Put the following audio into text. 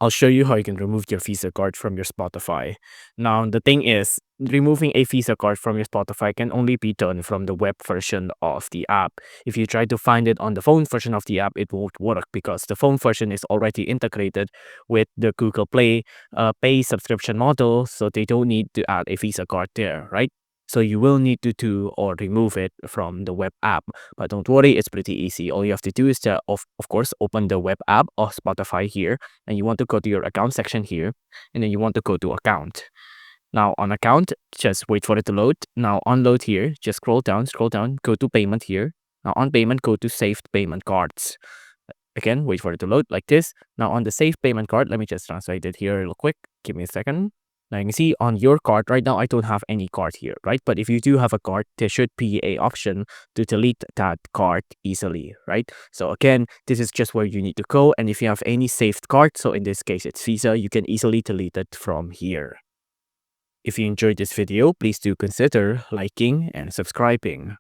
I'll show you how you can remove your Visa card from your Spotify. Now, the thing is, removing a Visa card from your Spotify can only be done from the web version of the app. If you try to find it on the phone version of the app, it won't work because the phone version is already integrated with the Google Play pay subscription model, so they don't need to add a Visa card there, right? So you will need to do or remove it from the web app. But don't worry, it's pretty easy. All you have to do is to, of course, open the web app of Spotify here, and you want to go to your account section here, and then you want to go to account. Now on account, just wait for it to load. Now on load here, just scroll down, go to payment here. Now on payment, go to saved payment cards. Again, wait for it to load like this. Now on the saved payment card, let me just translate it here real quick. Give me a second. Now you can see on your card right now, I don't have any card here, right? But if you do have a card, there should be a option to delete that card easily, right? So again, this is just where you need to go. And if you have any saved card, so in this case, it's Visa, you can easily delete it from here. If you enjoyed this video, please do consider liking and subscribing.